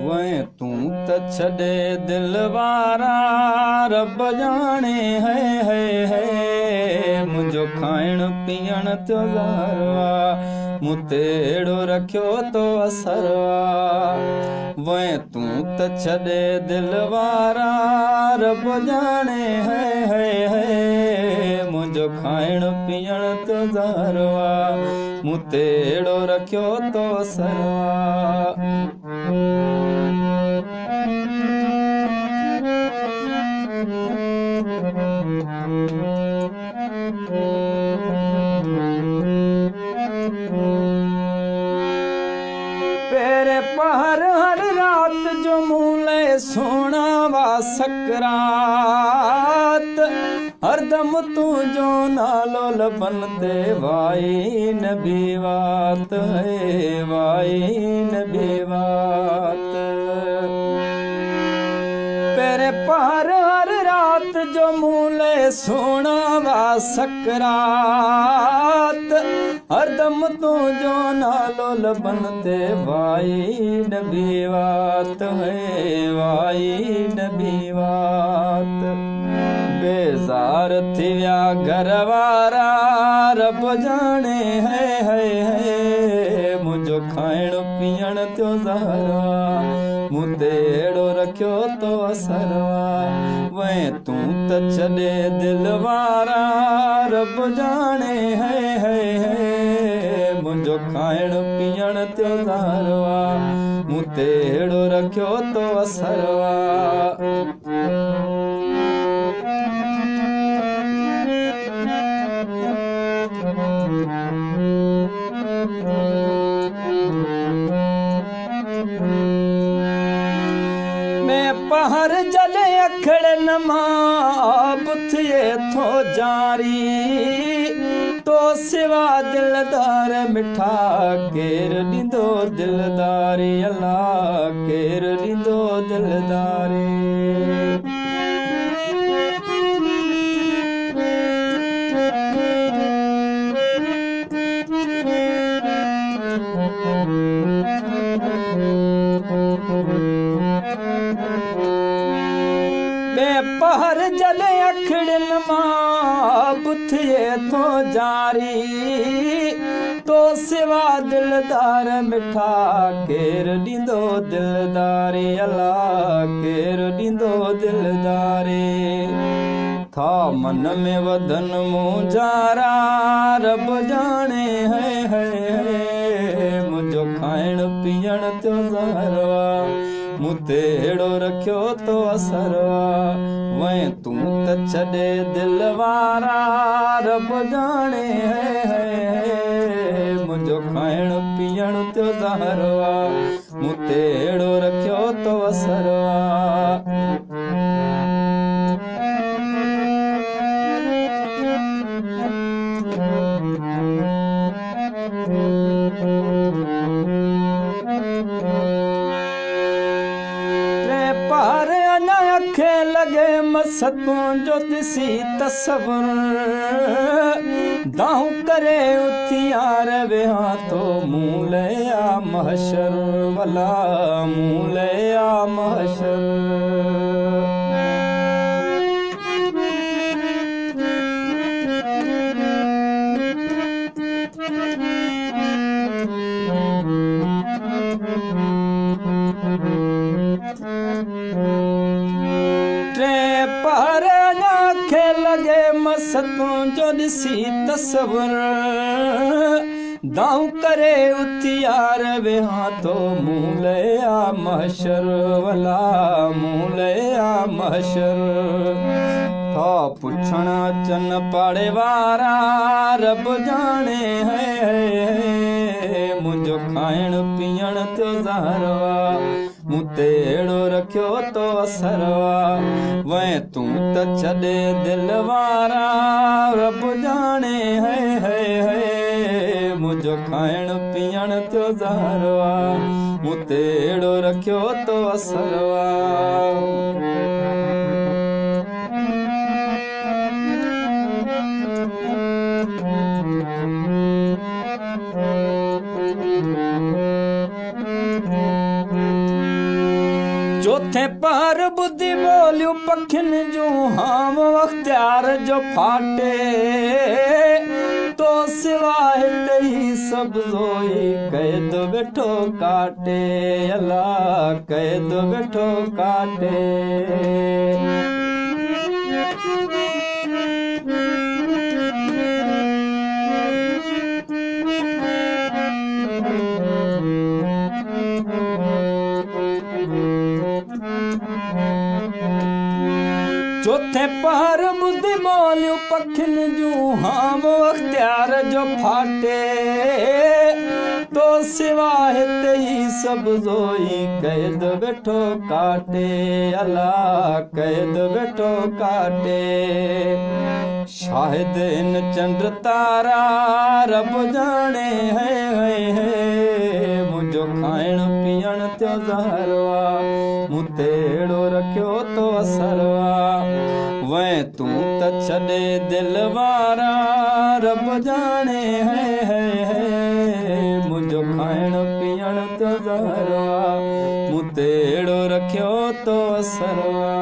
वै तू त छॾे दिल वारा रब जाने है मुंहिंजो खाइण पीअण त्यो ज़ारवा मूं ते अहिड़ो रखियो तो असरवा वै तू त छॾे दिल वारा रब जाने है मुंहिंजो खाइण पीअण त्यो ज़ारवा मूं ते अहिड़ो रखियो तो असरवा पेरे पहर हर रात जो मूले सोना वा सकरात हरदम तू जो नालो लबन ते वाई नबी वात है वाई नबी वात पेरे पहर हर रात जो मूले सोना वा सकरात हरदम तू जो नालो लबन ते वाई नबी वात है वाई नबी वात बेज़ार थी विया घर वारा रब जाने है मुंहिंजो खाइण पीअण त्यो ज़ारवा मूं ते अहिड़ो रखियो तो असरवा वै तू त छॾे दिल वारा रब जाने है मुंहिंजो खाइण पीअण त्यो ज़ारवा मूं ते अहिड़ो रखियो तो असरवा पहर जले अखड़ नमाब थिए थो जारी तो सिवा दिलदार मिठा केर ॾींदो दिलदारी अल्लाह केर ॾींदो दिलदारी पहर जले अखड़न मां थिए थो जारी तो सिवा दिलदार मिठा केर ॾींदो दिलदारी अल्लाह केर ॾींदो दिलदारी था मन में वधन मुंहिंजारा रब जाने है मुंहिंजो खाइण पीअण त्यो ज़ारवा मूं ते अहिड़ो रखियो तो असरवा वै तू त छॾे दिल वारा रब जाने है मुंहिंजो खाइण पीअण त्यो ज़ारवा मूं ते अहिड़ो रखियो तो असरवा पार अञा अखे लॻे मसतूं जो ॾिसी तसवर दाहूं करे उथियार वेहा तो मूं लया महशर वला मूं लया महशर पहर अखे लॻे मसतूं जो ॾिसी तसवर दाऊं करे उथियार वेहा तो मूं लया महशर वला मूं लया महशर था पुछण अचन पाड़े वारा रब जाने है मुंहिंजो खाइण पीअण त्यो ज़ारवा मूं ते अहिड़ो रखियो तो असरवा वै तू त छॾे दिल वारा रब जाने है मुंहिंजो खाइण पीअण त्यो ज़ारवा मूं ते अहिड़ो रखियो तो असरवा चौथे पर बुद्धि बोलियो पखिन जो हम अख्तियार जो फाटे तो सिवाय तही सब जोई कैद बैठो काटे अल्लाह कैद बैठो काटे। चौथे पर बुद्धि बोलियो पखिन जू हम अख्तियार जो फाटे तो सिवाय तेही सब जोई कैद बैठो काटे अल्लाह कैद बैठो काटे। शायद इन चंद्र तारा रब जाने है मुझो खाइण पीअण त्यो ज़हरवा मूं तेड़ो रखियो तो असरवा वै तू त छॾे दिल वारा रब जाने है मुझो खाइण पीअण त्यो ज़हरवा मूं तेड़ो रखियो तो असरवा।